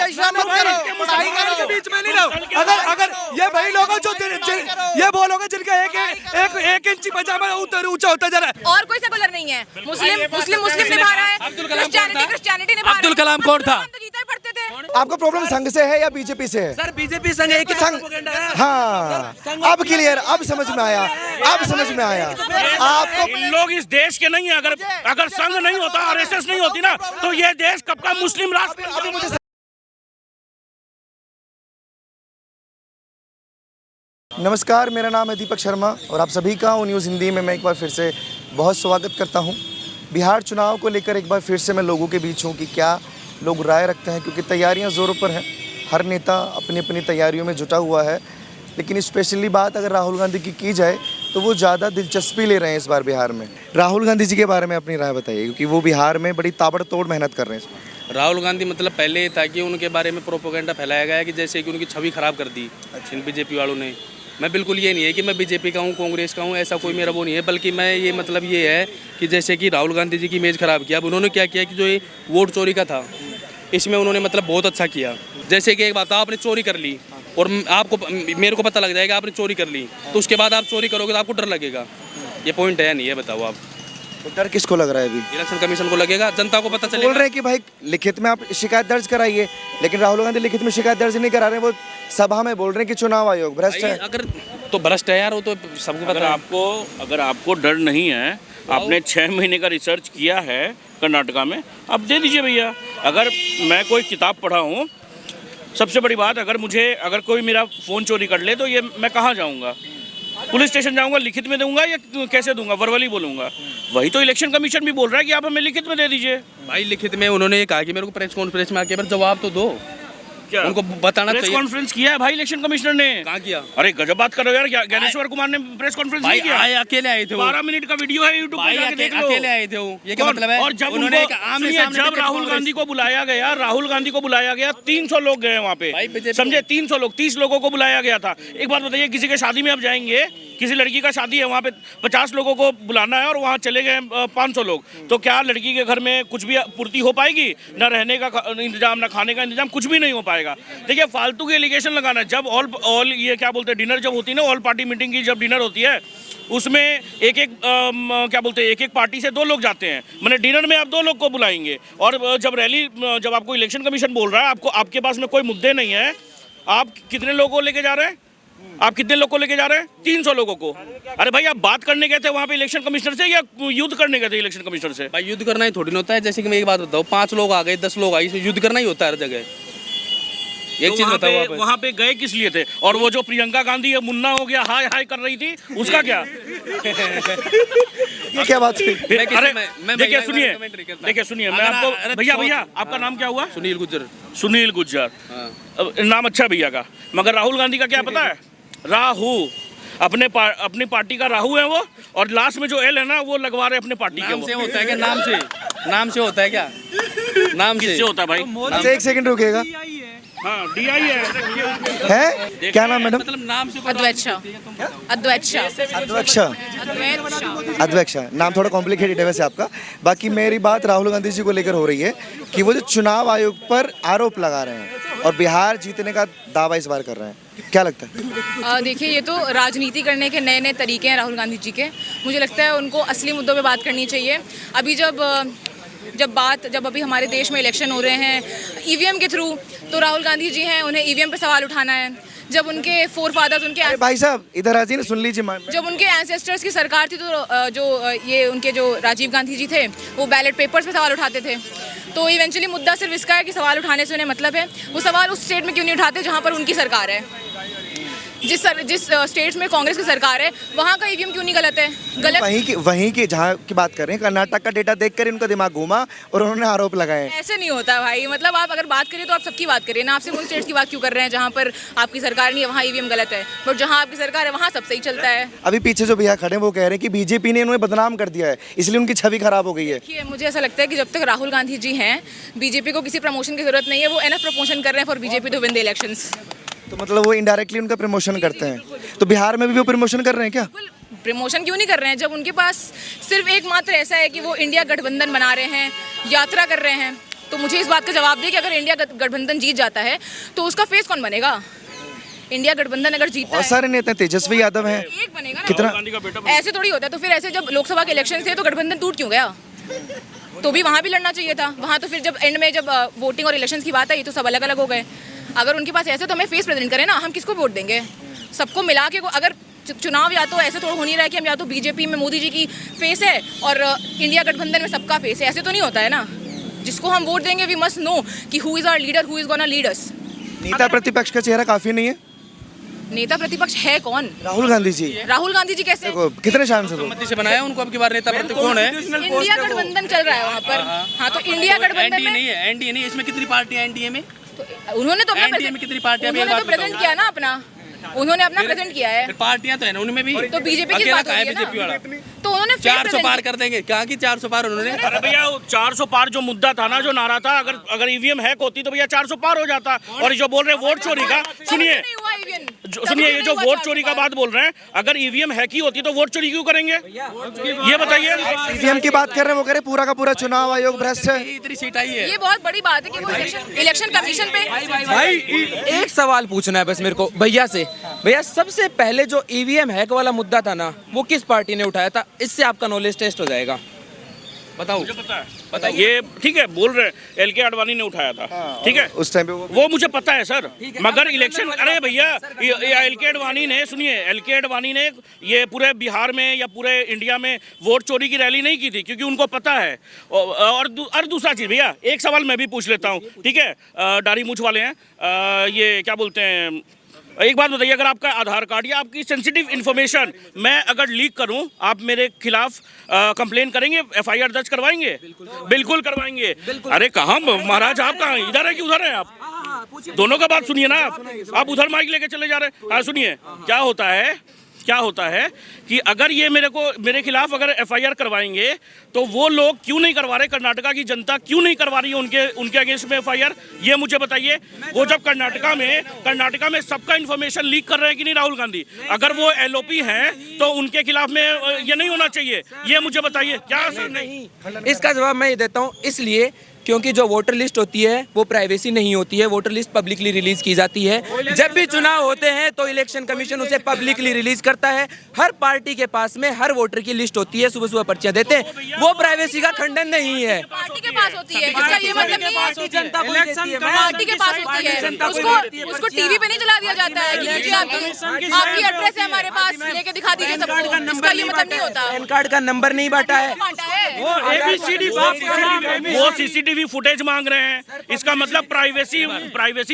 के बीच में नहीं रहो। अगर ये वही लोग हैं जो ये वो लोग हैं जिनका एक इंची पजामा ऊंचा होता जा रहा है। और कोई सेकुलर नहीं है। मुस्लिम निभा रहा है, क्रिश्चियनिटी निभा रहा है। अब्दुल कलाम कौन था? गीता पढ़ते थे। आपका प्रॉब्लम संघ से है या बीजेपी से है? सर बीजेपी संघ एक ही संघ, हाँ अब क्लियर, अब समझ में आया, अब समझ में आया आपको। इन लोग इस देश के नहीं है। अगर संघ नहीं होता, आरएसएस नहीं होती ना, तो ये देश कब का मुस्लिम राष्ट्र। नमस्कार, मेरा नाम है दीपक शर्मा और आप सभी का न्यूज़ हिंदी में मैं एक बार फिर से बहुत स्वागत करता हूं। बिहार चुनाव को लेकर एक बार फिर से मैं लोगों के बीच हूं कि क्या लोग राय रखते हैं, क्योंकि तैयारियां ज़ोरों पर हैं। हर नेता अपनी अपनी तैयारियों में जुटा हुआ है, लेकिन स्पेशली बात अगर राहुल गांधी की जाए तो वो ज़्यादा दिलचस्पी ले रहे हैं इस बार बिहार में। राहुल गांधी जी के बारे में अपनी राय बताइए, क्योंकि वो बिहार में बड़ी ताबड़तोड़ मेहनत कर रहे हैं इस बार। राहुल गांधी मतलब पहले ये था कि उनके बारे में प्रोपोगेंडा फैलाया गया है कि जैसे कि उनकी छवि खराब कर दी इन बीजेपी वालों ने। मैं बिल्कुल ये नहीं है कि मैं बीजेपी का हूँ, कांग्रेस का हूँ, ऐसा कोई मेरा वो नहीं है, बल्कि मैं ये मतलब ये है कि जैसे कि राहुल गांधी जी की इमेज ख़राब किया। अब उन्होंने क्या किया कि जो ये वोट चोरी का था, इसमें उन्होंने मतलब बहुत अच्छा किया। जैसे कि एक बात, आपने चोरी कर ली और आपको मेरे को पता लग जाएगा आपने चोरी कर ली, तो उसके बाद आप चोरी करोगे तो आपको डर लगेगा। ये पॉइंट है नहीं है, बताओ आप। तो डर किसको लग रहा है? अभी इलेक्शन कमीशन को लगेगा, जनता को पता चलेगा। बोल रहे हैं कि भाई लिखित में आप शिकायत दर्ज कराइए, लेकिन राहुल गांधी लिखित में शिकायत दर्ज नहीं करा रहे हैं। वो सभा में बोल रहे हैं कि चुनाव आयोग भ्रष्ट है। अगर तो भ्रष्ट है यार, वो तो सबको पता है। अगर आपको डर नहीं है, आपने 6 महीने का रिसर्च किया है कर्नाटका में, आप दे दीजिए भैया। अगर मैं कोई किताब पढ़ा हूँ, सबसे बड़ी बात, अगर कोई मेरा फ़ोन चोरी कर ले तो ये मैं कहाँ जाऊँगा? पुलिस स्टेशन जाऊंगा, लिखित में दूंगा या कैसे दूंगा? वर्बली बोलूंगा। वही तो इलेक्शन कमीशन भी बोल रहा है कि आप हमें लिखित में दे दीजिए। भाई लिखित में उन्होंने ये कहा कि मेरे को प्रेस कॉन्फ्रेंस में आके जवाब तो दो। क्या उनको बताना चाहिए? प्रेस कॉन्फ्रेंस किया है भाई इलेक्शन कमिश्नर ने। कहाँ किया? अरे गजब बात कर रहे हो यार, ज्ञानेश्वर कुमार ने प्रेस कॉन्फ्रेंस नहीं किया। भाई अकेले आए थे, 12 मिनट का वीडियो है यूट्यूब पे, जाके देख लो। अकेले आए थे वो, ये क्या मतलब है? और जब राहुल गांधी को बुलाया गया 300 लोग गए वहाँ पे, समझे? 300 लोग, 30 लोगों को बुलाया गया था। एक बात बताइए, किसी के शादी में आप जाएंगे, किसी लड़की का शादी है, वहाँ पे 50 लोगों को बुलाना है और वहाँ चले गए 500 लोग, तो क्या लड़की के घर में कुछ भी पूर्ति हो पाएगी? ना रहने का इंतजाम, ना खाने का इंतजाम, कुछ भी नहीं हो पाएगा। देखिए, फालतू के एलिगेशन लगाना है। जब ऑल ये क्या बोलते हैं, डिनर जब होती है ना, ऑल पार्टी मीटिंग की जब डिनर होती है, उसमें एक पार्टी से 2 लोग जाते हैं। मैंने डिनर में आप 2 लोग को बुलाएंगे। और जब आपको इलेक्शन कमीशन बोल रहा है, आपके पास में कोई मुद्दे नहीं है, आप कितने लोगों को लेके जा रहे हैं? 300 लोगों को। अरे भाई, आप बात करने गए थे वहाँ पे इलेक्शन कमिश्नर से या युद्ध करने गए थे इलेक्शन कमिश्नर से? भाई युद्ध करना ही थोड़ी ना होता है। जैसे कि मैं एक बात बताऊँ, 5 लोग आ गए, 10 लोग आए, युद्ध करना ही होता है हर जगह। एक चीज बताओ आप, वहाँ पे गए किस लिए थे? और वो जो प्रियंका गांधी मुन्ना हो गया हाय हाय कर रही थी, उसका क्या? ये क्या बात हुई? अरे देखिए, सुनिए, मैं आपको, भैया आपका नाम क्या हुआ? सुनील गुज्जर। नाम अच्छा भैया का, मगर राहुल गांधी का क्या पता है? राहु। अपनी पार्टी का राहु है वो, और लास्ट में जो एल है ना, वो लगवा रहे अपने पार्टी के। नाम से होता है क्या? नाम से होता है क्या? नाम किससे होता है भाई? एक सेकंड रुकिएगा। हाँ, DI है। क्या नाम मैडम? मतलब नाम से अध्यक्ष नाम थोड़ा कॉम्प्लिकेटेड है वैसे आपका। बाकी मेरी बात राहुल गांधी जी को लेकर हो रही है कि वो जो चुनाव आयोग पर आरोप लगा रहे हैं और बिहार जीतने का दावा इस बार कर रहे हैं, क्या लगता है? देखिए, ये तो राजनीति करने के नए नए तरीके हैं राहुल गांधी जी के। मुझे लगता है उनको असली मुद्दों पे बात करनी चाहिए। अभी जब अभी हमारे देश में इलेक्शन हो रहे हैं ईवीएम के थ्रू, तो राहुल गांधी जी हैं, उन्हें ईवीएम पे सवाल उठाना है। जब उनके फोर फादर्स, उनके भाई साहब इधर आ जाइए, सुन लीजिए। जब उनके एंसेस्टर्स की सरकार थी, तो ये उनके जो राजीव गांधी जी थे, वो बैलेट पेपर्स पे सवाल उठाते थे। तो इवेंचुअली मुद्दा सिर्फ इसका है कि सवाल उठाने से उन्हें मतलब है। वो सवाल उस स्टेट में क्यों नहीं उठाते जहाँ पर उनकी सरकार है? जिस स्टेट्स में कांग्रेस की सरकार है, वहाँ का ईवीएम क्यों नहीं गलत है? वहीं की जहाँ की बात कर रहे हैं, कर्नाटक का डेटा देखकर उनका दिमाग घूमा और उन्होंने आरोप लगाए। ऐसे नहीं होता भाई। मतलब आप अगर बात करिए तो आप सबकी बात करिए ना। आप सिर्फ उन स्टेट्स की बात क्यों कर रहे हैं जहाँ पर आपकी सरकार नहीं है, वहाँ ईवीएम गलत है, बट जहाँ आपकी सरकार है वहाँ सब सही चलता है। अभी पीछे जो भैया खड़े हैं वो कह रहे हैं कि बीजेपी ने उन्हें बदनाम कर दिया है, इसलिए उनकी छवि खराब हो गई है। मुझे ऐसा लगता है कि जब तक राहुल गांधी जी हैं, बीजेपी को किसी प्रमोशन की जरूरत नहीं है। वो एनफ प्रमोशन कर रहे हैं for BJP to win the elections. तो मतलब वो इनडायरेक्टली उनका प्रमोशन करते हैं। तो बिहार में भी वो प्रमोशन कर रहे हैं क्या? प्रमोशन क्यों नहीं कर रहे हैं जब उनके पास सिर्फ एकमात्र ऐसा है कि वो इंडिया गठबंधन बना रहे हैं, यात्रा कर रहे हैं। तो मुझे इस बात का जवाब दे कि अगर इंडिया गठबंधन जीत जाता है तो उसका फेस कौन बनेगा? इंडिया गठबंधन अगर जीतता बहुत है, सारे नेता हैं, तेजस्वी यादव हैं, एक बनेगा ना। कितना गांधी का बेटा ऐसे थोड़ी होता है। तो फिर ऐसे जब लोकसभा के इलेक्शन थे तो गठबंधन टूट क्यों गया? तो भी वहाँ भी लड़ना चाहिए था। वहाँ तो फिर जब एंड में जब वोटिंग और इलेक्शंस की बात आई तो सब अलग अलग हो गए। अगर उनके पास ऐसे तो हमें फेस प्रेजेंट करें ना, हम किसको वोट देंगे? सबको मिला के अगर चुनाव या तो ऐसे थोड़ा हो नहीं रहा है कि हम या तो बीजेपी में मोदी जी की फेस है और इंडिया गठबंधन में सबका फेस है, ऐसे तो नहीं होता है ना। जिसको हम वोट देंगे वी मस्ट नो कि who is our leader, who is gonna lead us. नेता प्रतिपक्ष का चेहरा काफी नहीं है? नेता प्रतिपक्ष है कौन? राहुल गांधी जी। राहुल गांधी जी कैसे? देखो कितने सांसद हो? सहमति से बनाया उनको, अब की बार नेता प्रतिपक्ष कौन है? इंडिया गठबंधन चल रहा है वहाँ पर। हाँ तो इंडिया गठबंधन एनडीए में नहीं है, एनडीए नहीं, इसमें कितनी पार्टियां एनडीए में? तो उन्होंने तो अपना एनडीए में कितनी पार्टियां? उन्होंने तो प्रेजेंट किया ना अपना, उन्होंने अपना प्रेजेंट किया है। फिर पार्टियां तो है ना उनमें भी। तो बीजेपी की अकेला बात कहाँ है होती है बीजेपी वाला? ना। तो उन्होंने 400 पार कर देंगे, कहाँ की 400 पार उन्होंने? अरे भैया 400 पार जो मुद्दा था ना, जो नारा था, अगर ईवीएम हैक होती तो भैया 400 पार हो जाता। और जो बोल रहे हैं वोट चोरी का, सुनिए सुनिए, ये जो वोट चोरी का बात बोल रहे हैं, अगर ईवीएम हैक ही होती तो वोट चोरी क्यों करेंगे? ये बताइए। ईवीएम की बात कर रहे हैं, वो कह रहे पूरा का पूरा चुनाव आयोग भ्रष्ट है। इतनी सीट आई है। ये बहुत बड़ी बात है कि वो इलेक्शन कमीशन पे। भाई एक सवाल पूछना है बस मेरे को भैया से। भैया सबसे पहले जो ईवीएम हैक वाला मुद्दा था ना, वो किस पार्टी ने उठाया था? इससे आपका नॉलेज टेस्ट हो जाएगा। बताओ। मुझे पता है, बताइए। ये ठीक है, बोल रहे हैं LK आडवाणी ने उठाया था, ठीक है, उस टाइम पे वो मुझे पता है सर। मगर इलेक्शन, अरे भैया LK आडवाणी ने, सुनिए, LK आडवाणी ने ये पूरे बिहार में या पूरे इंडिया में वोट चोरी की रैली नहीं की थी, क्योंकि उनको पता है। और दूसरा चीज़ भैया, एक सवाल मैं भी पूछ लेता हूँ, ठीक है, दाढ़ी मूछ वाले हैं, ये क्या बोलते हैं, एक बात बताइए, अगर आपका आधार कार्ड या आपकी सेंसिटिव इन्फॉर्मेशन मैं अगर लीक करूं, आप मेरे खिलाफ कंप्लेन करेंगे, FIR दर्ज करवाएंगे? बिल्कुल करवाएंगे। अरे कहाँ महाराज, आप कहाँ, इधर है कि उधर है? आप दोनों का बात सुनिए ना। आप उधर माइक लेके चले जा रहे हैं। हाँ सुनिए, क्या होता है कि अगर ये मेरे खिलाफ अगर FIR करवाएंगे तो वो लोग क्यों नहीं करवा रहे? कर्नाटका की जनता क्यों नहीं करवा रही है उनके अगेंस्ट में FIR? ये मुझे बताइए। वो जब कर्नाटका में सबका इन्फॉर्मेशन लीक कर रहे हैं कि नहीं राहुल गांधी, अगर वो LOP हैं तो उनके खिलाफ में ये नहीं होना चाहिए। ये मुझे बताइए, क्या सर? नहीं, इसका जवाब मैं ये देता हूँ, इसलिए क्योंकि जो वोटर लिस्ट होती है वो प्राइवेसी नहीं होती है, वोटर लिस्ट पब्लिकली रिलीज की जाती है। जब भी चुनाव होते हैं तो इलेक्शन कमीशन उसे पब्लिकली रिलीज करता है। हर पार्टी के पास में हर वोटर की लिस्ट होती है, सुबह सुबह पर्चियां देते हैं, वो प्राइवेसी का खंडन नहीं है। पार्टी के पास होती है, इसका ये मतलब नहीं है। पार्टी के पास होती है, उसको टीवी पे नहीं चला दिया जाता है कि लीजिए आपकी एड्रेस है हमारे पास, लेके दिखा दीजिए सबको। इसका ये मतलब नहीं होता। पैन कार्ड का नंबर नहीं बांटा है, वो CCTV फुटेज मांग रहे हैं। इसका मतलब प्राइवेसी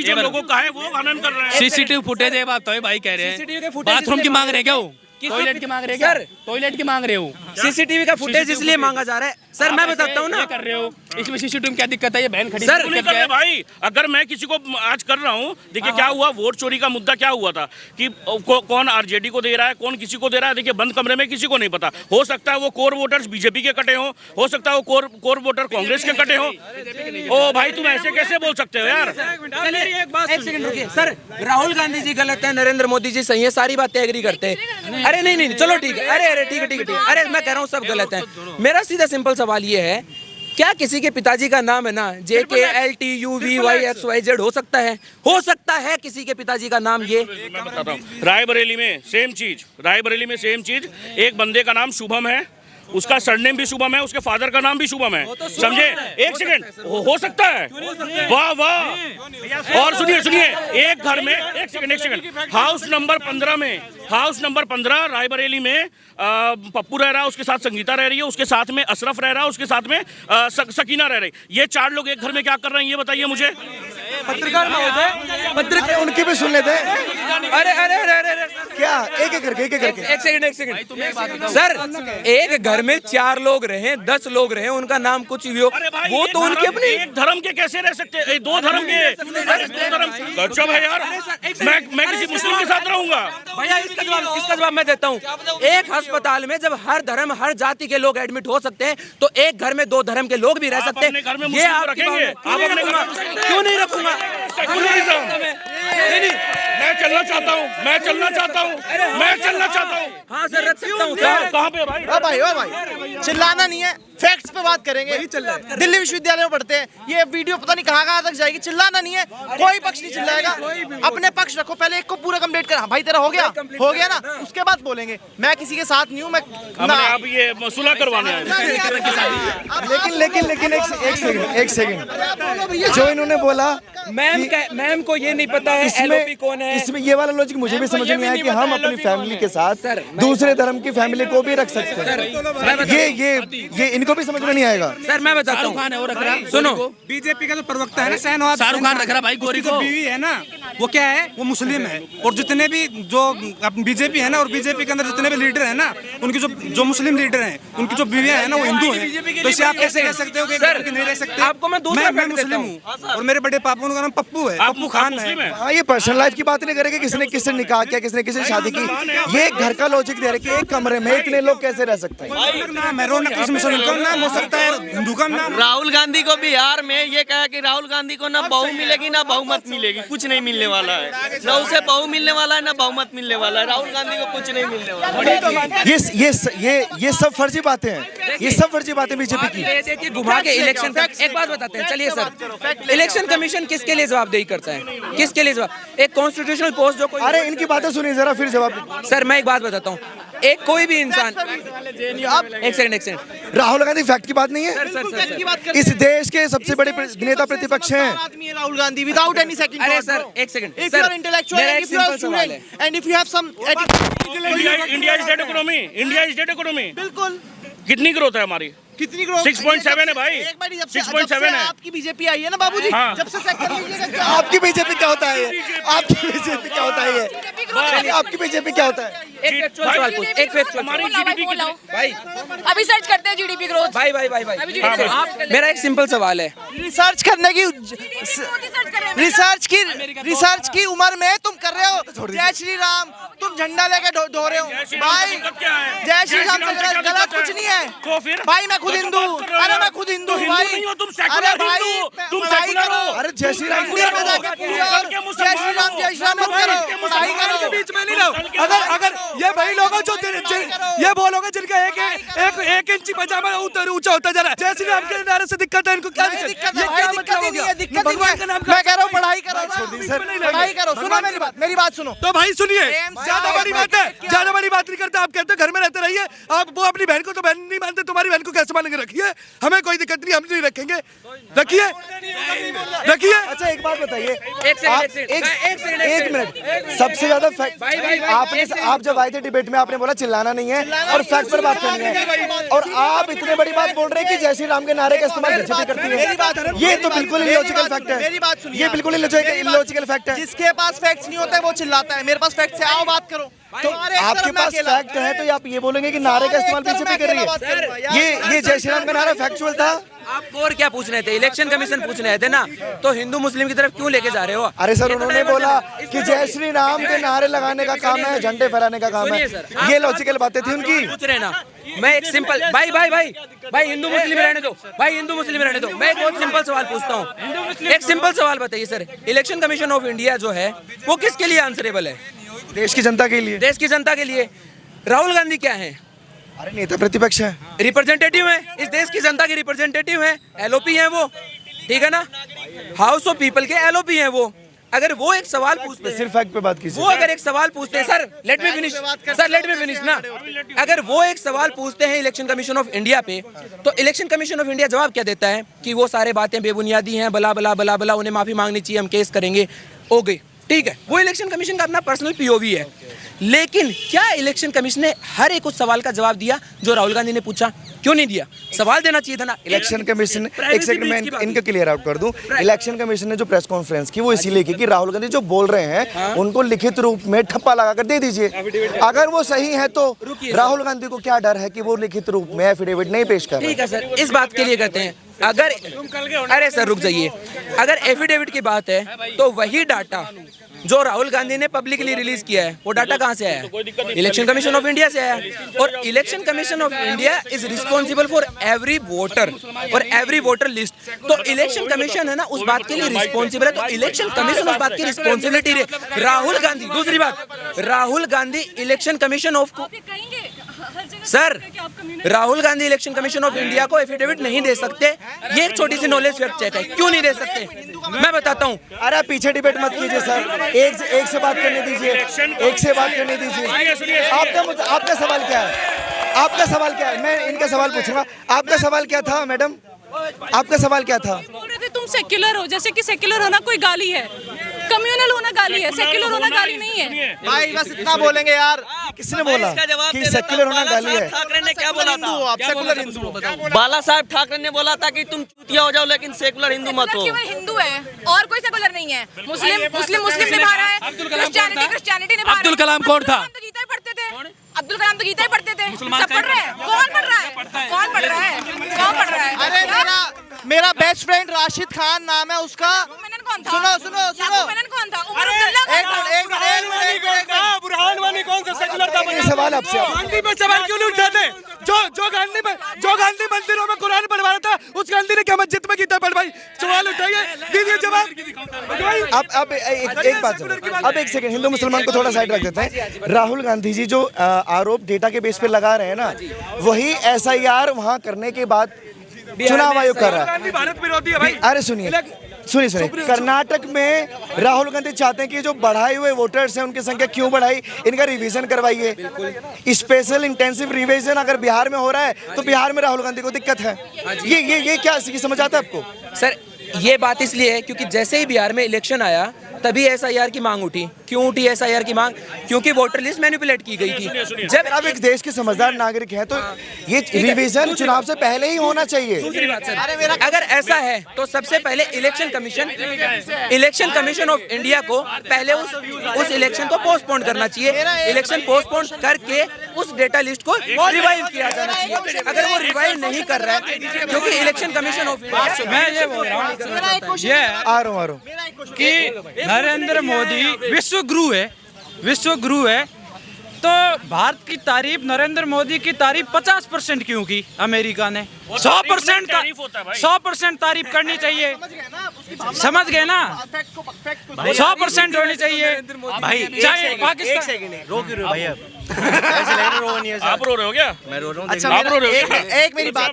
जो लोगों का है वो हनन कर रहे हैं। CCTV फुटेज है, बात तो है भाई कह रहे हैं। बाथरूम की मांग रहे हैं क्या? वो टॉयलेट की मांग रहे हैं सर? टॉयलेट की मांग रहे हो? CCTV का फुटेज इसलिए मांगा जा रहा है सर, मैं बताता हूँ ना। कर रहे हो इसमें CCTV में क्या दिक्कत है? ये बहन खड़ी सर, नहीं कर रहे भाई। अगर मैं किसी को आज कर रहा हूँ, देखिए क्या हुआ, वोट चोरी का मुद्दा क्या हुआ था कि कौन RJD को दे रहा है, कौन किसी को दे रहा है, देखिए बंद कमरे में किसी को नहीं पता। हो सकता है वो कोर वोटर्स BJP के कटे हो सकता है वो कोर वोटर कांग्रेस के कटे हो। ओ भाई तुम ऐसे कैसे बोल सकते हो यार? एक सेकंड रुकिए सर। राहुल गांधी जी गलत है, नरेंद्र मोदी जी सही है, सारी बातें एग्री करते हैं। अरे नहीं, चलो ठीक है। अरे ठीक है। अरे मैं कह रहा हूँ सब गलत है। मेरा सीधा सिंपल सवाल ये है, क्या किसी के पिताजी का नाम है ना JKLTUVYXYZ हो सकता है किसी के पिताजी का नाम ये? मैं बताता हूँ, रायबरेली में सेम चीज, एक बंदे का नाम शुभम है, उसका सरनेम भी शुभम है, उसके फादर का नाम भी शुभम है, समझे? एक सेकंड, हो सकता है? वाह। और सुनिए, एक घर में, एक सेकंड, हाउस नंबर 15 रायबरेली में पप्पू रह रहा है, उसके साथ संगीता रह रही है, उसके साथ में अशरफ रह रहा है, उसके साथ में सकीना रह रही है। ये 4 लोग एक घर में क्या कर रहे हैं ये बताइए मुझे। पत्रकार महोदय, उनकी भी सुन लेते हैं। अरे क्या एक करके एक सेकंड सर, एक घर में 4 लोग रहे, 10 लोग रहे, उनका नाम कुछ भी हो, वो तो उनके अपने एक धर्म के कैसे रह सकते हैं? 2 धर्म के, 2 धर्म गजब है यार। मैं किसी मुस्लिम के साथ रहूंगा भैया? इसका जवाब मैं देता हूँ। एक अस्पताल में जब हर धर्म हर जाति के लोग एडमिट हो सकते हैं तो एक घर में 2 धर्म के लोग भी रह सकते हैं। घर में ये आप रखेंगे? क्यों नहीं रखूंगा? मैं चलना चाहता हूँ। हाँ सर, रख सकता हूँ। कहाँ पे भाई? भाई चिल्लाना नहीं है, फैक्ट्स पे बात करेंगे। दिल्ली विश्वविद्यालय में पढ़ते हैं, ये वीडियो पता नहीं कहाँ तक जाएगी। चिल्लाना नहीं है, कोई पक्ष नहीं चिल्लाएगा, अपने पक्ष रखो, पहले एक को पूरा कंप्लीट कर। भाई तेरा हो गया ना, उसके बाद बोलेंगे। मैं किसी के साथ नहीं हूँ, मैं आप ये सुलह करवाने आए। लेकिन एक सेकंड, जो इन्होंने बोला मैम को ये नहीं पता है एलओपी कौन है। इसमें ये वाला लॉजिक मुझे भी समझ में आया कि हम अपनी फैमिली के साथ दूसरे धर्म की फैमिली को भी रख सकते हैं। ये इनको भी समझ में नहीं आएगा। सर मैं बताता हूँ, सुनो, बीजेपी का जो प्रवक्ता है ना शहनवाज, शाहरुख खान रख रहा भाई गोरी को। बीवी है ना, वो क्या है, वो मुस्लिम है। और जितने भी जो बीजेपी है ना, और बीजेपी के अंदर जितने भी लीडर है ना, उनकी जो मुस्लिम लीडर हैं, उनकी जो बीवियां है ना, वो हिंदू हैं। तो इसे आप कैसे कह सकते हो कि नहीं रह सकते? आपको मैं दूसरा मैं मुस्लिम हूँ और मेरे बड़े पापा का नाम पप्पू है, पप्पू खान है। हाँ, ये पर्सनल लाइफ की बात नहीं करेंगे, किसने किससे निकाह किया, किसने किससे शादी की। ये घर का लॉजिक दे रहे कि एक कमरे में इतने लोग कैसे रह सकते हैं। नाम है रौनक, किस मुसलमान का नाम हो सकता है, हिंदू का नाम। राहुल गांधी को बिहार में ये कहा कि राहुल गांधी को ना बहु मिलेगी ना बहुमत मिलेगी, कुछ नहीं मिलने वाला है। ना उसे बहु मिलने वाला है ना बहुमत मिलने वाला है। राहुल गांधी को कुछ नहीं मिलने वाला है। ये सब फर्जी बातें हैं, ये सब फर्जी बातें बीजेपी की। घुमा के इलेक्शन का एक बात बताते हैं। चलिए सर, इलेक्शन कमीशन किसके लिए जवाबदेही करता है, किसके लिए जवाब? एक कॉन्स्टिट्यूशनल पोस्ट जो कोई, अरे इनकी बातें सुनिए जरा, फिर जवाब। सर मैं एक बात बताता हूँ, एक कोई भी इंसान, एक सेकंड, राहुल गांधी फैक्ट की बात नहीं है। सर इस देश के सबसे बड़े नेता प्रतिपक्ष हैं। आदमी है Rahul Gandhi, without any second. अरे सर एक second, If you are intellectual and if you are student and if you have some India is dead economy, India is dead economy. बिल्कुल। कितनी ग्रोथ है हमारी? कितनी ग्रोथ? 6.7 है भाई, एक बार जब से 6.7 है। आपकी बीजेपी आई है ना बाबूजी, हाँ। जब से चेक कर लीजिएगा। आपकी बीजेपी क्या होता है? आपकी बीजेपी क्या होता है? आपकी बीजेपी क्या होता है? एक फैक्चुअल सवाल पूछ, एक फैक्चुअल भाई, अभी सर्च करते हैं जीडीपी ग्रोथ। भाई मेरा एक सिंपल सवाल है। रिसर्च करने की रिसर्च की उम्र में तुम कर रहे हो जय श्री राम, तुम झंडा लेके ढो रहे हो भाई। जय श्री राम से गलत कुछ नहीं है भाई। मैं खुद हिंदू हूँ, अरे मैं खुद हिंदू हूँ भाई। अरे भाई तुम पढ़ाई करो, अरे जय श्री राम जय श्री राम मत करो, पढ़ाई करो। बीच में नहीं रहो। अगर ये वही लोग हैं जो ये वो लोग हैं जिनका एक इंची पजामा ऊंचा होता जा रहा है। जय श्री राम के नारे से दिक्कत है इनको? क्या दिक्कत है? भगवान का नाम मैं कह रहा हूँ पढ़ाई करो, पढ़ाई करो। सुनो मेरी बात सुनो। तो भाई सुनिए, ज्यादा बड़ी बात है, ज्यादा बड़ी बात नहीं करते। आप कहते घर में रहते रहिए, आप वो अपनी बहन को तो बहन नहीं मानते, तुम्हारी बहन को कैसे मान के रखिए? हमें कोई दिक्कत नहीं, हम नहीं रखेंगे, रखिए। अच्छा एक बात बताइए, एक मिनट, सबसे ज्यादा फैक्ट आपने, आप जब आए थे डिबेट में आपने बोला चिल्लाना नहीं है और फैक्ट पर बात करनी है, और आप इतने बड़ी बात बोल रहे हैं कि जय श्री राम के नारे का इस्तेमाल बीजेपी करती है। ये तो बिल्कुल इलॉजिकल फैक्ट है। मेरी बात सुनिए, ये बिल्कुल इलॉजिकल फैक्ट है। जिसके पास फैक्ट्स नहीं होते वो चिल्लाता है। मेरे पास फैक्ट्स है, आओ बात करो। तो आपके पास फैक्ट है तो आप ये बोलेंगे कि नारे का इस्तेमाल बीजेपी कर रही है। ये जय श्री राम का नारा फैक्चुअल था। आप और क्या पूछ रहे थे? इलेक्शन कमीशन पूछ रहे थे ना, तो हिंदू मुस्लिम की तरफ क्यों लेके जा रहे हो? अरे सर उन्होंने बोला कि जय श्री राम के नारे लगाने का काम है, झंडे फहराने का काम है। ये लॉजिकल बातें थी उनकी। पूछ रहे ना, मैं एक सिंपल भाई हिंदू मुस्लिम रहने दो, भाई हिंदू मुस्लिम रहने दो। मैं एक बहुत सिंपल सवाल पूछता हूँ, एक सिंपल सवाल बताइए sir, election commission of India जो है वो किसके लिए आंसरेबल है? देश की जनता के लिए। देश की जनता के लिए। राहुल गांधी क्या है? अरे नेता प्रतिपक्ष है, रिप्रेजेंटेटिव है, इस देश की जनता के रिप्रेजेंटेटिव है, एलओपी है वो, ठीक है ना, हाउस ऑफ पीपल के एलओपी है वो। अगर वो एक सवाल पूछते, सिर्फ फैक्ट पे बात कीजिए। वो अगर एक सवाल पूछते हैं, सर लेट मी फिनिश ना, अगर वो एक सवाल पूछते हैं इलेक्शन कमीशन ऑफ इंडिया पे, तो इलेक्शन कमीशन ऑफ इंडिया जवाब क्या देता है कि वो सारे बातें बेबुनियादी हैं, बला बला बला बला, उन्हें माफी मांगनी चाहिए, हम केस करेंगे, हो गई, ठीक है। वो इलेक्शन कमीशन का अपना पर्सनल पीओवी है। लेकिन क्या इलेक्शन कमीशन ने हर एक उस सवाल का जवाब दिया जो राहुल गांधी ने पूछा? क्यों नहीं दिया? सवाल देना चाहिए था ना। इलेक्शन कमीशन, एक सेकंड में इनको क्लियर आउट कर दूं। इलेक्शन कमीशन ने जो प्रेस कॉन्फ्रेंस की वो इसीलिए की कि राहुल गांधी जो बोल रहे हैं उनको लिखित रूप में ठप्पा लगाकर दे दीजिए। अगर वो सही है तो राहुल गांधी को क्या डर है कि वो लिखित रूप में एफिडेविट नहीं पेश कर रहे? ठीक है सर, इस बात के लिए कहते हैं, अगर, अरे सर रुक जाइए, अगर एफिडेविट की बात है तो वही डाटा जो राहुल गांधी ने पब्लिकली रिलीज किया है, वो डाटा कहाँ से आया है? इलेक्शन कमीशन ऑफ इंडिया से आया है। और election commission of India is responsible for every voter और एवरी वोटर लिस्ट। तो इलेक्शन कमीशन है ना उस बात के लिए रिस्पॉन्सिबल है, तो इलेक्शन कमीशन उस बात की रिस्पॉन्सिबिलिटी है। राहुल गांधी, दूसरी बात, Rahul Gandhi election commission of sir Rahul Gandhi election commission of India को एफिडेविट नहीं दे सकते, ये एक छोटी सी नॉलेज फैक्ट चेक है। क्यों नहीं दे सकते मैं बताता हूँ। अरे आप पीछे डिबेट मत कीजिए सर, एक से बात करने दीजिए, एक से बात करने दीजिए। आपका सवाल क्या है? आपका सवाल क्या है? मैं इनका सवाल पूछूंगा। आपका सवाल क्या था मैडम? आपका सवाल क्या था? बोल रहे थे तुम सेक्युलर हो, जैसे कि सेक्युलर होना कोई गाली है, कम्युनल होना गाली है, सेक्युलर होना गाली नहीं है। भाई बस इतना बोलेंगे यार। किसने बोला कि सेक्युलर होना गाली है? ठाकरे ने क्या बोला था? आप सेकुलर हिंदू हो। बाला साहब ठाकरे ने बोला था कि तुम चूतिया हो जाओ लेकिन सेकुलर हिंदू मत हो। केवल हिंदू है और कोई सेकुलर नहीं है। मुस्लिम निभा रहा है, क्रिश्चियनिटी निभा रहा है। अब्दुल कलाम कौन था? गीता पढ़ते थे, अब्दुल कलाम तो गीता ही पढ़ते थे। सब पढ़ रहे हैं? कौन पढ़ रहा है? कौन पढ़ रहा है? कौन पढ़ रहा है? अरे मेरा बेस्ट फ्रेंड राशिद खान नाम है उसका। मेनन कौन था? सुनो मेनन कौन था? उमर अब्दुल्ला कौन था? बुरहान वानी कौन सा सेकुलर था? ये सवाल आपसे गांधी पे सवाल क्यों नहीं उठाते? जो गांधी मंदिरों में कुरान पढ़वा रहा था, उस गांधी ने क्या मस्जिद में गीता पढ़वाई? सवाल उठाइए, दीजिए जवाब। अब एक बात सुनो। अब एक सेकंड, हिंदू मुसलमान को थोड़ा साइड रख देते हैं। राहुल गांधी जी जो आरोप डेटा के बेस पे लगा रहे हैं ना, वही SIR वहां करने के बाद चुनाव आयोग कर रहा है। भारत विरोधी है भाई। अरे सुनिए, कर्नाटक में राहुल गांधी चाहते हैं कि जो बढ़ाए हुए वोटर्स हैं उनकी संख्या क्यों बढ़ाई, इनका रिवीजन करवाइए। स्पेशल इंटेंसिव रिवीजन अगर बिहार में हो रहा है तो बिहार में राहुल गांधी को दिक्कत है। ये क्या समझ आता है आपको? सर ये बात इसलिए है क्योंकि जैसे ही बिहार में इलेक्शन आया तभी SIR की मांग उठी। क्यों उठी SIR की मांग? क्योंकि वोटर लिस्ट मैनिपुलेट की गई थी। जब आप एक देश के समझदार नागरिक हैं तो ये रिवीजन चुनाव से पहले ही होना चाहिए। दूसरी बात सर, अगर ऐसा है तो सबसे पहले इलेक्शन कमीशन ऑफ इंडिया को पहले उस इलेक्शन को पोस्टपोन करना चाहिए। इलेक्शन पोस्टपोन करके उस डेटा लिस्ट को रिवाइव किया जाना चाहिए। अगर वो रिवाइव नहीं कर रहा है, क्योंकि इलेक्शन कमीशन ऑफ इंडिया, मैं ये बोल रहा हूँ, ये आ रहा हूँ कि नरेंद्र मोदी विश्व गुरु है, तो भारत की तारीफ, नरेंद्र मोदी की तारीफ 50% क्यों की अमेरिका ने? 100% तारीफ करनी चाहिए। समझ गए ना? 100% होनी चाहिए भाई। चाहे पाकिस्तान आप रो रहे हो क्या? मैं रो रहा हूँ। एक मेरी बात,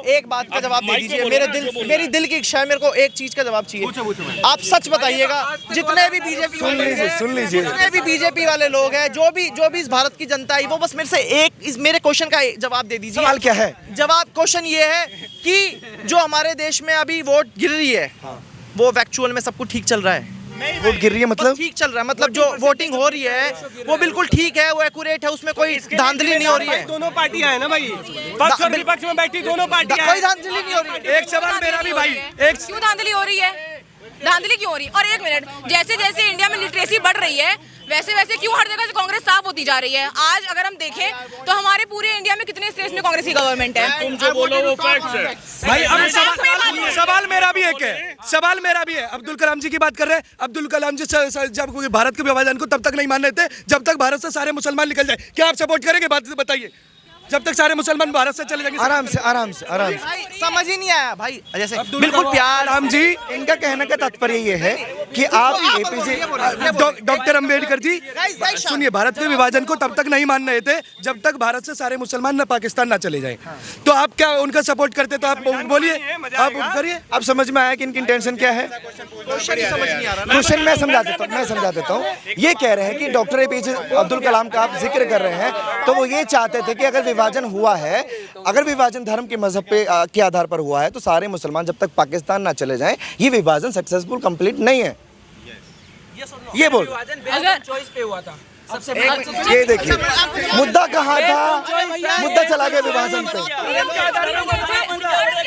एक बात का जवाब दे दीजिए। मेरी दिल की इच्छा है, मेरे को एक चीज का जवाब चाहिए। आप सच बताइएगा, जितने भी बीजेपी सुन लीजिए जितने भी बीजेपी वाले लोग हैं, जो भी इस भारत की जनता है, वो बस मेरे से मेरे क्वेश्चन का जवाब दे दीजिए। सवाल क्या है? जवाब क्वेश्चन ये है कि जो हमारे देश में अभी वोट गिर रही है, वो एक्चुअल में सब कुछ ठीक चल रहा है? वोट गिर रही है मतलब? ठीक चल रहा है मतलब जो वोटिंग हो रही है वो बिल्कुल ठीक है, वो एक्यूरेट है, उसमें कोई धांधली नहीं हो रही है। दोनों पार्टियां है ना भाई, पक्ष और विपक्ष में बैठी दोनों पार्टियां, कोई धांधली नहीं हो रही है। एक सवाल मेरा भी भाई, क्यों धांधली हो रही है? धांधली क्यों हो रही है? और एक मिनट, जैसे जैसे इंडिया में लिटरेसी बढ़ रही है वैसे वैसे क्यों हर जगह से कांग्रेस साफ होती जा रही है? आज अगर हम देखें तो हमारे पूरे इंडिया में कितने स्टेट्स में कांग्रेस की गवर्नमेंट है? तुम जो बोलो वो फैक्ट्स है भाई। अब सवाल मेरा भी है, अब्दुल कलाम जी की बात कर रहे हैं। अब्दुल कलाम जी जब भारत के विभाजन को तब तक नहीं मान रहे थे जब तक भारत से सारे मुसलमान निकल जाए। क्या आप सपोर्ट करेंगे? बात बताइए। जब तक सारे मुसलमान भारत से चले जाएंगे। आराम से भाई समझ ही नहीं आया भाई। जैसे बिल्कुल प्यार राम जी, इनका कहने का तात्पर्य ये है कि आप APJ डॉक्टर अंबेडकर जी सुनिए, भारत के विभाजन को तब तक नहीं मान रहे थे जब तक भारत से सारे मुसलमान न पाकिस्तान ना चले जाएं। तो आप क्या उनका सपोर्ट करते? तो आप बोलिए, आप करिए। अब समझ में आया कि इनकी इंटेंशन क्या है? क्वेश्चन मैं समझा देता हूँ। ये कह रहे हैं कि डॉक्टर APJ अब्दुल कलाम का आप जिक्र कर रहे हैं, तो वो ये चाहते थे कि अगर विभाजन हुआ है, अगर विभाजन धर्म के मजहब पे के आधार पर हुआ है, तो सारे मुसलमान जब तक पाकिस्तान ना चले जाएं, ये विभाजन सक्सेसफुल कंप्लीट नहीं है। ये बोल, अगर चॉइस पे हुआ था सबसे ये देखिए मुद्दा कहाँ था? मुद्दा चला गया विभाजन पे।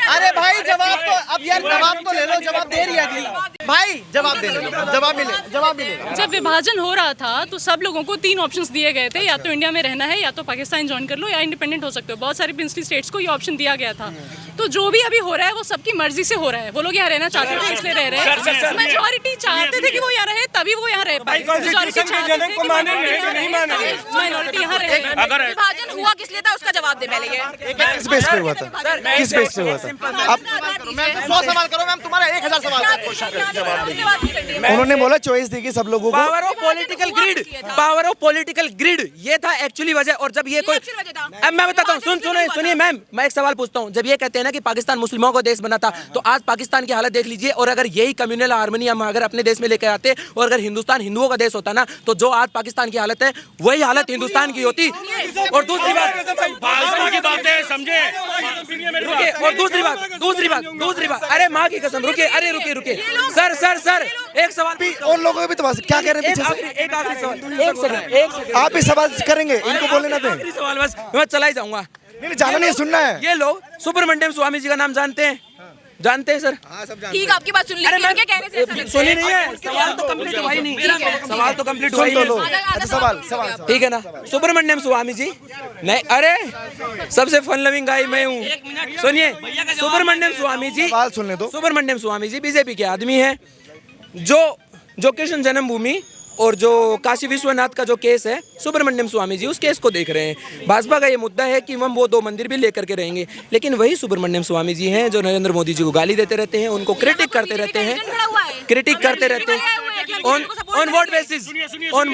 अरे भाई जवाब तो अब यार जवाब तो ले लो, जवाब दे रही है अगली भाई, जवाब दे लो, जवाब मिले। जब विभाजन हो रहा था तो सब लोगों को 3 ऑप्शंस दिए गए थे, या तो इंडिया में रहना है, या तो पाकिस्तान ज्वाइन कर लो, या इंडिपेंडेंट हो सकते हो। बहुत सारी प्रिंसली स्टेट्स को ये ऑप्शन दिया गया था। तो जो भी अभी हो रहा है वो सबकी मर्जी से हो रहा है। वो लोग यहाँ रहना चाहते थे इसलिए रह रहे हैं, मेजॉरिटी चाहते थे कि वो यहाँ रहे तभी वो यहाँ रह पाए। कॉन्स्टिट्यूशन के जनक को मानेंगे कि नहीं मानेंगे? माइनॉरिटी यहाँ रहे। अगर विभाजन हुआ किस लिए था उसका जवाब दे पहले ये। किस बेस पे हुआ था, किस बेस पे हुआ था? आप 100 सवाल करो मैम, तुम्हारा 1000 सवाल है। उन्होंने बोला चॉइस दी कि सब लोगों को। Power of political grid, power of political grid, ये था एक्चुअली वजह। और जब ये कोई, अब मैं बताता हूँ, सुनिए मैम, मैं एक सवाल पूछता हूँ। जब ये कहते हैं ना कि पाकिस्तान मुस्लिमों का देश बना था, तो आज पाकिस्तान की हालत देख लीजिए। और अगर यही कम्युनल हार्मनी हम अगर अपने देश में लेकर आते और अगर हिंदुस्तान हिंदुओं का देश होता ना, तो जो आज पाकिस्तान की हालत है वही हालत हिंदुस्तान की होती। और दूसरी बातें समझे। और दूसरी बात, अरे माँ की कसम, रुकिए सर, एक सवाल भी। उन लोगों को भी तो क्या कह रहे हैं पीछे से? एक आखिरी सवाल, एक सेकंड। आप भी सवाल करेंगे, इनको बोलने ना दें। आखिरी सवाल बस, मैं चला ही जाऊंगा। नहीं जाना नहीं, सुनना है। ये लोग सुब्रमण्यम स्वामी जी का नाम जानते हैं सर? ठीक, आपकी बात सुन ली। इनके कहने से ऐसा लगता है। सुनी नहीं है, सवाल तो कंप्लीट हुआ ही नहीं। सवाल तो कंप्लीट हुआ ही सुन तो लो। नहीं। अच्छा सवाल ठीक है ना, सुब्रमण्यम स्वामी जी नहीं, अरे सबसे फन लविंग गाय मैं हूँ। सुनिए, सुब्रमण्यम स्वामी जी, सवाल सुनने दो। सुब्रमण्यम स्वामी जी बीजेपी के आदमी हैं, जो कृष्ण जन्मभूमि और जो काशी विश्वनाथ का जो केस है, सुब्रमण्यम स्वामी जी उस केस को देख रहे हैं। भाजपा का ये मुद्दा है कि हम वो 2 मंदिर भी लेकर के रहेंगे, लेकिन वही सुब्रमण्यम स्वामी जी हैं जो नरेंद्र मोदी जी को गाली देते रहते हैं, उनको क्रिटिक करते रहते हैं on what basis, on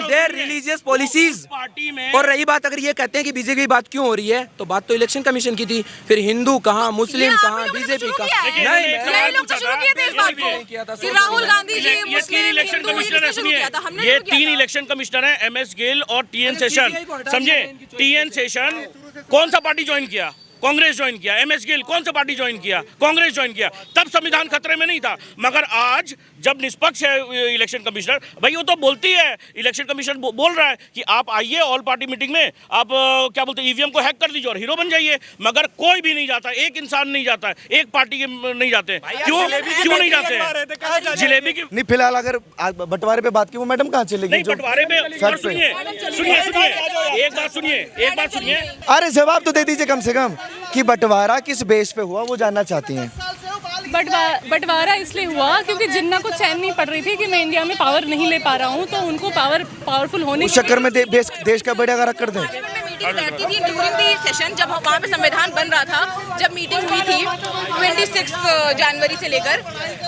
their religious policies. और रही बात, अगर ये कहते हैं कि बीजेपी की बात क्यों हो रही है, तो बात तो इलेक्शन कमीशन की थी। फिर हिंदू कहाँ, मुस्लिम कहाँ, बीजेपी कहाँ? राहुल गांधी जी इलेक्शन कमिश्नर है, सुनिए, ये 3 इलेक्शन कमिश्नर हैं, MS गिल और TN सेशन। समझे, TN सेशन कौन सा पार्टी ज्वाइन किया? कांग्रेस ज्वाइन किया। MS गिल कौन सा पार्टी ज्वाइन किया? कांग्रेस ज्वाइन किया। तब संविधान खतरे में नहीं था। मगर आज जब निष्पक्ष है इलेक्शन कमिश्नर, भाई वो तो बोलती है, इलेक्शन कमिश्नर बोल रहा है कि आप आइए ऑल पार्टी मीटिंग में, आप क्या बोलते हैं, EVM को हैक कर दीजिए और हीरो बन जाइए। मगर कोई भी नहीं जाता, एक इंसान नहीं जाता है, एक पार्टी के नहीं जाते। क्यों नहीं जाते हैं? जलेबी की नहीं, फिलहाल अगर बंटवारे पे बात की, वो मैडम कहाँ चलेगी? नहीं, बंटवारे पे सुनिए, एक बात सुनिए। अरे जवाब तो दे दीजिए कम से कम कि बंटवारा किस बेस पे हुआ, वो जानना चाहती हैं। बंटवारा इसलिए हुआ क्योंकि जिन्ना को चैन नहीं पड़ रही थी कि मैं इंडिया में पावर नहीं ले पा रहा हूँ, तो उनको पावरफुल होने उस चक्कर में देश का बेड़ा गर्क कर दें। मीटिंग रहती थी ड्यूरिंग दी सेशन, जब वहाँ पे संविधान बन रहा था, जब मीटिंग हुई थी 26 जनवरी से लेकर,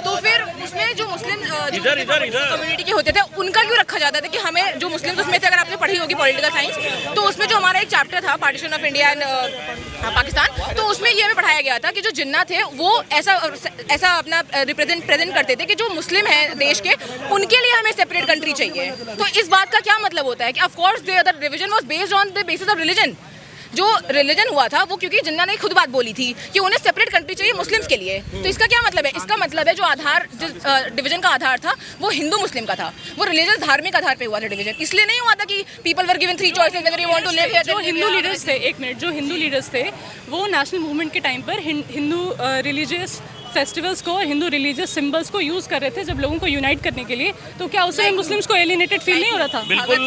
तो फिर उसमें जो मुस्लिम कम्युनिटी के होते थे उनका क्यों रखा जाता था कि हमें जो मुस्लिम, उसमें से अगर आपने पढ़ी होगी पॉलिटिकल साइंस, तो उसमें जो हमारा एक चैप्टर था partition of India and Pakistan, तो उसमें ये हमें पढ़ाया गया था कि जो जिन्ना थे वो ऐसा अपना प्रेजेंट करते थे कि जो मुस्लिम हैं देश के, उनके लिए हमें सेपरेट कंट्री चाहिए। तो इस बात का क्या मतलब होता है कि of course the division was based on the basis of religion. जो रिलीजन हुआ था वो क्योंकि जिन्ना ने खुद बात बोली थी कि उन्हें सेपरेट कंट्री चाहिए मुस्लिम्स के लिए। तो इसका क्या मतलब है? इसका मतलब है जो आधार, जिस डिवीजन का आधार था वो हिंदू मुस्लिम का था, वो रिलीजियस धार्मिक आधार पे हुआ था डिवीजन। इसलिए नहीं हुआ था कि people were given 3 choices whether you want to live here. जो हिंदू लीडर्स थे, एक मिनट, जो हिंदू लीडर्स थे वो नेशनल मूवमेंट के टाइम पर हिंदू रिलीजियस फेस्टिवल्स को, हिंदू रिलीजियस सिंबल्स को यूज कर रहे थे जब लोगों को यूनाइट करने के लिए। तो क्या उससे मुस्लिम्स को एलिनेटेड फील नहीं हो रहा था?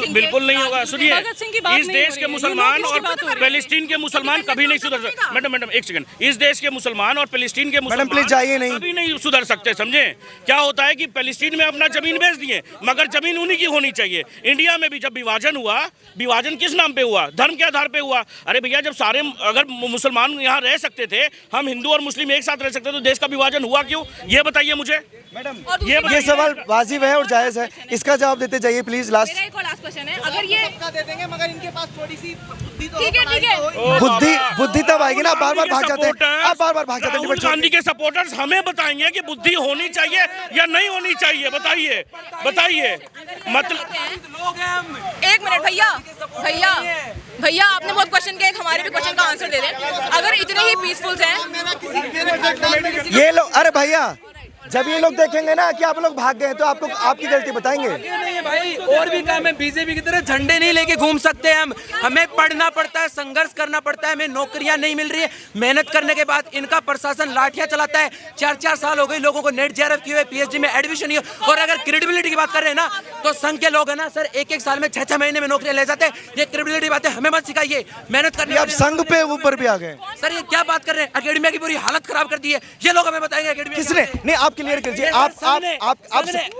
बिल्कुल नहीं होगा। सुनिए, भगत सिंह की बात इस नहीं देश हो के रही है। मुसलमान किसकी बात हो और रही है? पैलेस्टीन के मुसलमान कभी नहीं सुधर सकते। मैडम एक सेकंड, इस देश के मुसलमान और पैलेस्टीन के मुसलमान प्लीज जाइए नहीं, कभी नहीं सुधर सकते। समझे क्या होता है कि पैलेस्टीन में अपना जमीन बेच दिए, मगर जमीन उन्हीं की होनी चाहिए। इंडिया में भी जब विभाजन हुआ, विभाजन किस नाम पे हुआ? धर्म के आधार पे हुआ। अरे भैया, जब सारे अगर मुसलमान यहाँ रह सकते थे, हम हिंदू और मुस्लिम एक साथ रह सकते, तो देश का विभाजन हुआ क्यों? ये बताइए मुझे। मैडम ये सवाल वाजिब है और जायज है, इसका जवाब देते जाइए प्लीज। मेरा एक और लास्ट क्वेश्चन है, अगर ये दे देंगे मगर इनके पास थोड़ी सी बुद्धि तो ठीक है बुद्धि तब आएगी ना। बार बार भाग जाते हैं, आप बार भाग जाते हैं। राहुल गांधी के सपोर्टर्स हमें बताएंगे कि बुद्धि होनी चाहिए या नहीं होनी चाहिए। बताइए मतलब। एक मिनट भैया आपने बहुत क्वेश्चन किया, एक हमारे भी क्वेश्चन का आंसर दे दें। अगर इतने ही पीसफुल हैं ये लोग, अरे भैया जब ये लोग देखेंगे ना कि आप लोग भाग गए तो आपको आपकी गलती बताएंगे। नहीं भाई, और भी काम है। बीजेपी की तरह झंडे नहीं लेके घूम सकते हम। हमें पढ़ना पड़ता है, संघर्ष करना पड़ता है, हमें नौकरियां नहीं मिल रही है। मेहनत करने के बाद इनका प्रशासन लाठियां चलाता है। 4-4 साल हो गए लोगों को नेट जेआरएफ किए हुए, पीएचडी में एडमिशन नहीं हो। और अगर क्रेडिबिलिटी की बात कर रहे हैं ना, तो संघ के लोग है ना सर, 1-1 साल में 6-6 महीने में नौकरियां ले जाते हैं। ये क्रेडिबिलिटी बात है, हमें मत सिखाइए। मेहनत करनी आप संघ पे ऊपर भी आ गए सर। ये क्या बात कर रहे हैं? एकेडमिया की पूरी हालत खराब कर दी है। ये लोग हमें बताएंगे एकेडमिया किसने? नहीं, आप क्लियर कीजिए।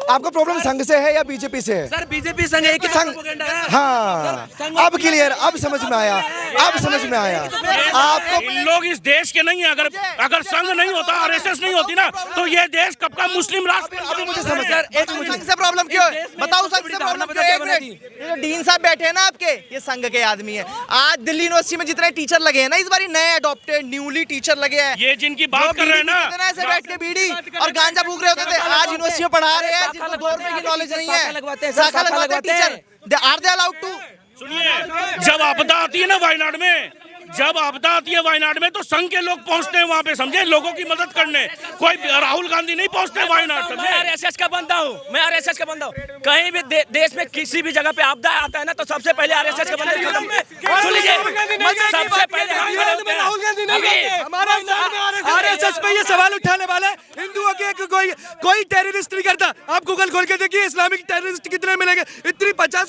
आपका प्रॉब्लम संघ से है या बीजेपी से है? सर बीजेपी संघ एक ही संघ, प्रोपेगेंडा है। हाँ, अब क्लियर, अब समझ में आया, अब समझ में आया। आपको इन लोग इस देश के नहीं है। अगर संघ नहीं होता, आरएसएस नहीं होती ना, तो ये देश कब का मुस्लिम राष्ट्र। अभी मुझे समझ संघ से प्रॉब्लम क्यों है? बताओ संघ से प्रॉब्लम क्यों है? एक मिनट, ये जो डीन साहब बैठे हैं ना आपके, ये संघ के आदमी है। आज दिल्ली यूनिवर्सिटी में जितने टीचर लगे हैं ना, इस बार नए अडॉप्टेड न्यूली टीचर लगे हैं, ये जिनकी बात कर रहे हैं ना, ऐसे बैठ के बीड़ी और गांजा फूक रहे होते थे, आज यूनिवर्सिटी में पढ़ा रहे हैं जिनको 2 रुपए की नॉलेज नहीं है। शाखा लगवाते हैं teacher. Are they allowed to? सुनिए, जब आपदा आती है ना वायनाड में, जब आपदा आती है वायनाड में, तो संघ के लोग पहुंचते हैं वहां पे, समझे, लोगों की मदद करने। कोई राहुल गांधी नहीं पहुंचते वायनाड, समझे। आरएसएस का बंदा हूँ, मैं आरएसएस का बंदा हूँ। कहीं भी देश में किसी भी जगह पे आपदा आता है ना, तो सबसे पहले आरएसएस का बंदा सुन लीजिए, सबसे पहले आरएसएस पे ये सवाल उठाने वाला हिंदुओं के कोई टेररिस्ट नहीं करता। आप गूगल खोल के देखिए, इस्लामिक टेररिस्ट कितने मिलेंगे? इतनी 50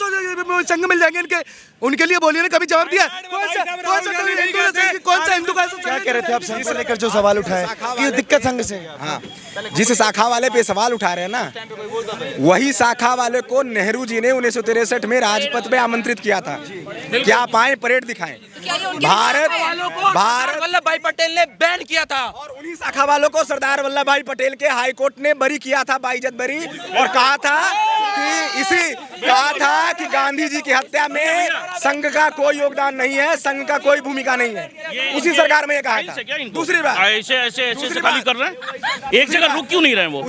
संघ मिल जाएंगे इनके। उनके लिए बोलिए ना, कभी जवाब दिया? कौन सा हिंदू का? क्या कह रहे थे आप संघ को लेकर जो सवाल उठाए कि दिक्कत संघ से है? हाँ, जिस शाखा वाले पे सवाल उठा रहे हैं ना, वही शाखा वाले को नेहरू जी ने 1963 में राजपथ पे आमंत्रित किया था कि आप आए, परेड दिखाएं। भारत वल्लभ भाई पटेल ने बैन किया था, और उन्हीं शाखा वालों को सरदार वल्लभ भाई पटेल के हाई कोर्ट ने बरी किया था, बाइज्जत बरी, और कहा था कि गांधी जी की हत्या में संघ का कोई योगदान नहीं है, संघ का कोई भूमिका नहीं है। उसी सरकार में ये कहा था। दूसरी बात, ऐसे खाली कर रहे हैं, एक जगह रुक क्यों नहीं रहे वो?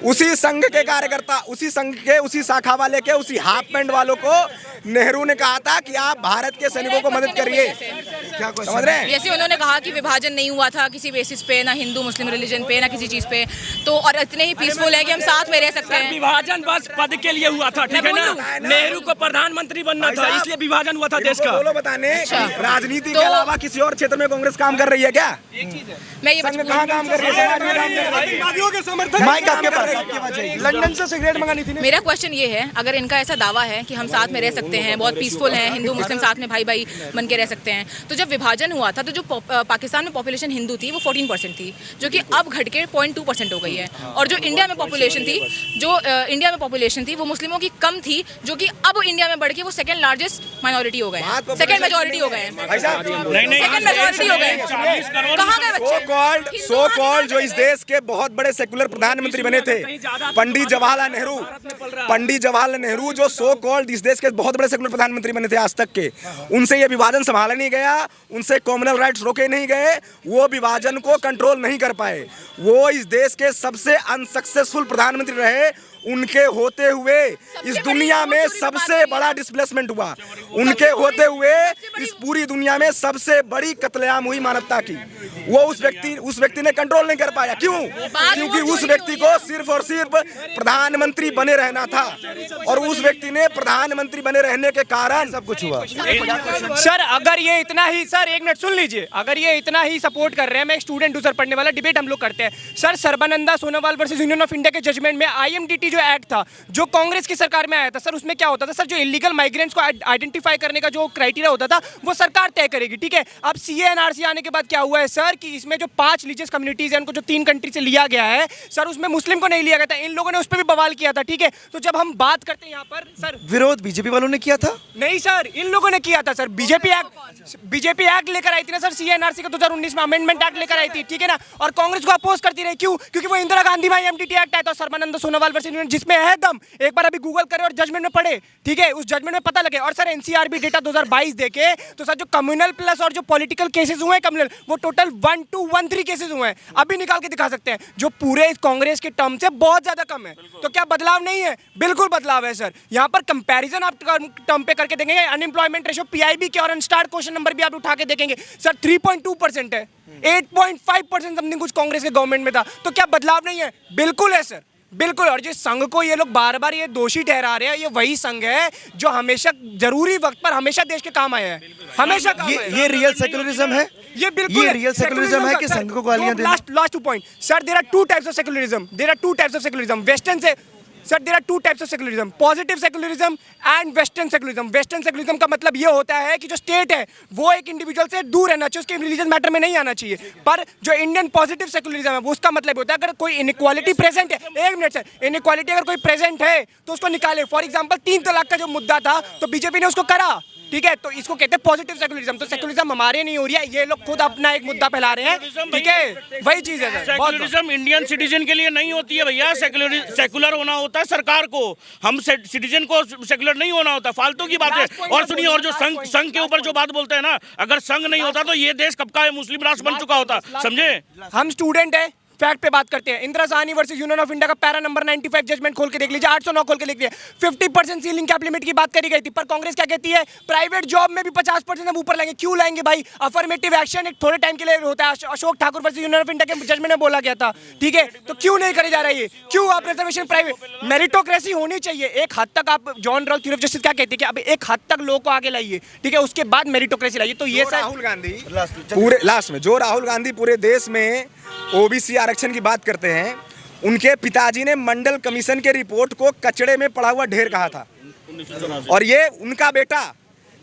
उसी संघ के कार्यकर्ता, उसी संघ के, उसी शाखा वाले के, उसी हाफ पैंट वालों को नेहरू ने कहा था कि आप भारत के सैनिकों को मदद करिए। क्या समझ रहे हैं? जैसे उन्होंने कहा कि विभाजन नहीं हुआ था किसी बेसिस पे, ना हिंदू मुस्लिम रिलीजन पे, ना किसी चीज पे, तो और इतने ही पीसफुल है कि हम साथ में रह सकते हैं। विभाजन बस पद के लिए हुआ था, ठीक है ना? नेहरू को प्रधानमंत्री बनना था, इसलिए विभाजन हुआ था देश का। बोलो बताने, राजनीति के अलावा किसी और क्षेत्र में कांग्रेस काम कर रही है क्या? मैं ये कहाँ काम कर रही है? माइक आपके पास, लंदन से सिगरेट मंगानी थी। मेरा क्वेश्चन ये है, अगर इनका ऐसा दावा है कि हम साथ में रह सकते हैं, बहुत पीसफुल हैं, हिंदू मुस्लिम साथ में भाई भाई बन के रह सकते हैं, तो जब विभाजन हुआ था तो जो पाकिस्तान में पॉपुलेशन हिंदू थी वो 14% थी, जो कि अब घट के 0.2% हो गई है। और जो इंडिया में पॉपुलेशन थी वो मुस्लिमों की कम थी, जो कि अब इंडिया में बढ़ के वो सेकंड लार्जेस्ट माइनॉरिटी हो गए हैं, सेकंड मेजॉरिटी हो गए हैं, सेकंड मेजॉरिटी हो गए हैं। कहाँ गए बच्चे? सो कॉल्ड जो इस देश के बहुत बड़े सेकुलर प्रधानमंत्री बने थे, पंडित जवाहरलाल नेहरू, जो सो कॉल्ड इस देश के बहुत बड़े सेकुलर प्रधानमंत्री बने थे आज तक के, उनसे ये विभाजन संभाला नहीं गया, उनसे कॉमनल राइट्स रोके नहीं गए, वो विभाजन को कंट्रोल नहीं कर पाए। वो इस देश के सबसे अनसक्सेसफुल प्रधानमंत्री रहे। उनके होते हुए इस दुनिया में सबसे बड़ा डिस्प्लेसमेंट हुआ, उनके होते हुए इस पूरी दुनिया में सबसे बड़ी कत्लेआम हुई मानवता की। वो उस व्यक्ति ने कंट्रोल नहीं कर पाया। क्यों? क्योंकि उस व्यक्ति को सिर्फ और सिर्फ प्रधानमंत्री बने रहना था, और उस व्यक्ति ने प्रधानमंत्री बने रहने के कारण सब कुछ हुआ। सर अगर ये इतना ही, सर एक मिनट सुन लीजिए, अगर ये इतना ही सपोर्ट कर रहे हैं, मैं एक स्टूडेंट हूँ सर, पढ़ने वाला, डिबेट हम लोग करते हैं sir. Sarbananda Sonowal versus union of India के जजमेंट में IMDT जो एक्ट था, जो कांग्रेस की सरकार में आया था सर, उसमें क्या होता था सर, जो इलीगल माइग्रेंट्स को आइडेंटिफाई करने का जो क्राइटेरिया होता था वो सरकार तय करेगी, ठीक है। अब CA NRC आने के बाद क्या हुआ है सर कि इसमें जो 5 रिलीजियस कम्युनिटीज हैं, उनको जो 3 कंट्री से लिया गया है सर, उसमें मुस्लिम को नहीं लिया गया था। इन लोगों ने उस पर भी बवाल किया था, ठीक है। तो जब हम बात करते हैं यहाँ पर सर, विरोध बीजेपी वालों ने किया था? नहीं सर, इन लोगों ने किया था सर। बीजेपी एक्ट लेकर आई थी ना सर, CA NRC का 2019 में अमेंडमेंट एक्ट लेकर आई थी, ठीक है ना, और कांग्रेस को अपोज करती रही। क्यों? क्योंकि वो इंदिरा गांधी में IMDT एक्ट आया था, सर्बानंद सोनोवाल वर्सेस यूनियन, जिसमें है दम। एक बार अभी गूगल करे और जजमेंट में पढ़े, ठीक है, उस जजमेंट में पता लगे। और सर NCRB डेटा 2022 देखे तो सर जो कम्युनल प्लस और जो पॉलिटिकल केसेस हुए हैं कम्युनल, वो टोटल 1213 केसेस हुए हैं। अभी निकाल के दिखा सकते हैं, जो पूरे इस कांग्रेस के टर्म से बहुत ज्यादा कम है। तो क्या बदलाव नहीं है? बिल्कुल बदलाव है सर। यहाँ पर कंपैरिजन आप टर्म पे करके देखेंगे, अनएम्प्लॉयमेंट रेशियो PIB के और अनस्टार्ट क्वेश्चन नंबर भी आप उठा के देखेंगे सर, 3.2% है, 8.5% समथिंग कुछ कांग्रेस के गवर्नमेंट में था। तो क्या बदलाव नहीं है? बिल्कुल है सर, बिल्कुल। और जिस संघ को ये लोग बार बार ये दोषी ठहरा रहे हैं, ये वही संघ है जो हमेशा जरूरी वक्त पर हमेशा देश के काम आया है, हमेशा काम आया है। ये रियल सेक्युलरिज्म है, ये बिल्कुल ये रियल सेक्युलरिज्म है कि संघ को गालियां देना। Last 2 point sir, there are 2 types of secularism, there are 2 types of secularism. Western से sir, there are 2 types of secularism, positive secularism and western secularism. Western secularism का मतलब ये होता है कि जो स्टेट है वो एक इंडिविजुअल से दूर रहना चाहिए, उसके रिलीजियस मैटर में नहीं आना चाहिए। पर जो इंडियन पॉजिटिव सेक्युलरिज्म है वो उसका मतलब होता है अगर कोई इनइक्वालिटी प्रेजेंट है, 1 मिनट सर, इनइक्वालिटी अगर कोई प्रेजेंट है तो उसको निकाले। फॉर एग्जाम्पल 3 तलाक का जो मुद्दा था तो बीजेपी ने उसको करा, ठीक है, तो इसको कहते हैं पॉजिटिव सेक्युलरिज्म। तो सेक्युलरिज्म हमारे नहीं हो रही है, ये लोग खुद अपना एक मुद्दा फैला रहे हैं, ठीक है, वही चीज है। सेक्युलरिज्म इंडियन सिटीजन के लिए नहीं होती है भैया, सेक्युलर होना होता है सरकार को, हम सिटीजन को सेक्युलर नहीं होना होता, फालतू की बात है। और सुनिए, और जो संघ के ऊपर जो बात बोलते हैं ना, अगर संघ नहीं होता तो ये देश कब का मुस्लिम राष्ट्र बन चुका होता, समझे। हम स्टूडेंट है, फैक्ट पे बात करते हैं। Indira Sahni versus union of India का पैरा नंबर 95 जजमेंट खोल के देख लीजिए, 809 खोल के देख लीजिए। 50% सीलिंग कैप लिमिट की बात करी गई थी, पर कांग्रेस क्या कहती है, प्राइवेट जॉब में भी 50% हम ऊपर लाएंगे। क्यों लाएंगे भाई? अफर्मेटिव एक्शन एक थोड़े टाइम के लिए होता है, Ashok Thakur versus union of India के जजमेंट में बोला गया था, ठीक है, तो क्यों नहीं करे जा रही है? क्यों आप रिजर्वेशन प्राइवेट? मेरिटोक्रेसी होनी चाहिए एक हद तक। आप जॉन रॉल्स चीफ जस्टिस क्या कहते हैं कि अब एक हद तक लोगों को आगे लाइए, ठीक है, उसके बाद मेरिटोक्रेसी लाइए। तो ये राहुल गांधी पूरे लास्ट में, जो राहुल गांधी पूरे देश में ओबीसी आरक्षण की बात करते हैं, उनके पिताजी ने मंडल कमीशन के रिपोर्ट को कचड़े में पड़ा हुआ ढेर कहा था, और ये उनका बेटा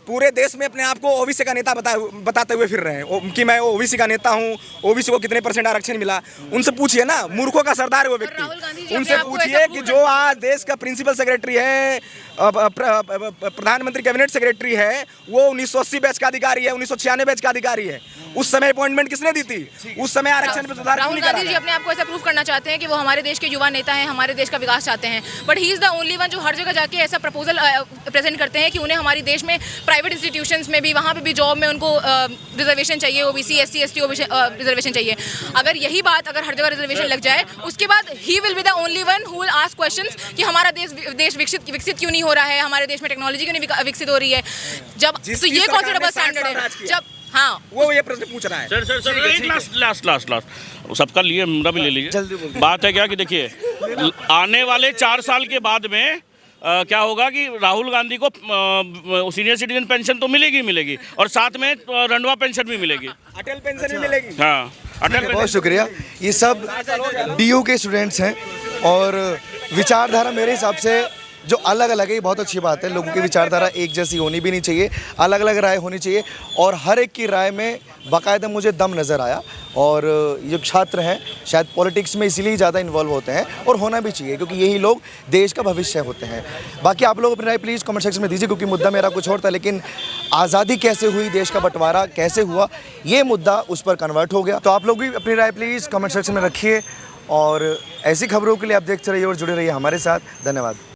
पूरे देश में अपने आप को ओबीसी का नेता बताते हुए फिर रहे हैं कि मैं ओबीसी का नेता हूं, ओबीसी को कितने % आरक्षण मिला। उनसे पूछिए ना, मूर्खों का सरदार है वो व्यक्ति, उनसे पूछिए कि जो आज देश का प्रिंसिपल सेक्रेटरी है, प्रधानमंत्री कैबिनेट सेक्रेटरी है, वो 1980 बैच का अधिकारी है, 1996 बैच का अधिकारी है। उस समय अपॉइंटमेंट किसने दी थी? उस समय आरक्षण में सुधार क्यों नहीं करा? राहुल गांधी जी अपने आप को ऐसा प्रूव करना चाहते हैं कि वो हमारे देश के युवा नेता हैं, हमारे देश का विकास चाहते हैं, but he is the only one जो हर जगह जाके ऐसा प्रपोजल प्रेजेंट करते हैं कि उन्हें हमारे देश में प्राइवेट इंस्टीट्यूशंस में भी, वहाँ पे भी जॉब में उनको रिजर्वेशन चाहिए, ओबीसी SC ST रिजर्वेशन चाहिए। अगर यही बात अगर हर जगह रिजर्वेशन लग जाए, उसके बाद he will be the only one who will ask questions कि हमारा देश विकसित क्यों नहीं हो रहा है, हमारे देश में टेक्नोलॉजी क्यों नहीं विकसित हो रही है। जब तो ये कौन सा डबल स्टैंडर्ड है? जब हाँ वो ये प्रश्न पूछ रहा है। सर एक लास्ट सबका लिए, मेरा भी ले लीजिए। बात है क्या कि देखिए, आने वाले 4 साल के बाद में क्या होगा कि राहुल गांधी को सीनियर सिटीजन पेंशन तो मिलेगी और साथ में रंडवा पेंशन भी मिलेगी, अटल पेंशन भी मिलेगी। हाँ, अटल। बहुत शुक्रिया। ये सब DU के स्टूडेंट्स हैं और विचारधारा मेरे हिसाब से जो अलग अलग है, ये बहुत अच्छी बात है। लोगों की विचारधारा एक जैसी होनी भी नहीं चाहिए, अलग अलग राय होनी चाहिए, और हर एक की राय में बाकायदा मुझे दम नज़र आया। और जो छात्र हैं शायद पॉलिटिक्स में इसीलिए ज़्यादा इन्वॉल्व होते हैं, और होना भी चाहिए क्योंकि यही लोग देश का भविष्य होते हैं। बाकी आप लोग अपनी राय प्लीज़ कमेंट सेक्शन में दीजिए, क्योंकि मुद्दा मेरा कुछ और था, लेकिन आज़ादी कैसे हुई, देश का बंटवारा कैसे हुआ, ये मुद्दा उस पर कन्वर्ट हो गया। तो आप लोग भी अपनी राय प्लीज़ कमेंट सेक्शन में रखिए, और ऐसी खबरों के लिए आप देखते रहिए और जुड़े रहिए हमारे साथ। धन्यवाद।